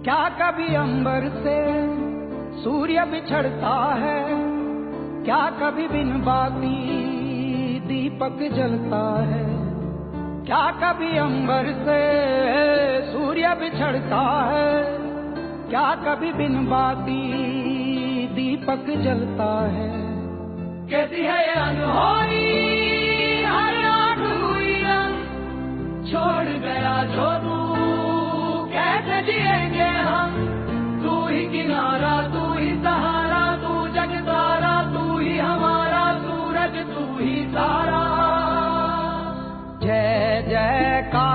क्या कभी अंबर से सूर्य बिछड़ता है, क्या कभी बिन बाती दीपक जलता है। क्या कभी अंबर से सूर्य बिछड़ता है, क्या कभी बिन बाती दीपक जलता है। कैसी है ये अनहोनी हर आँख हुई रंग, छोड़ गया जो तू कैसे जिएंगे हम। तू ही किनारा, तू ही सहारा, तू जग तारा, तू ही हमारा सूरज, तू ही सारा। जय जयकार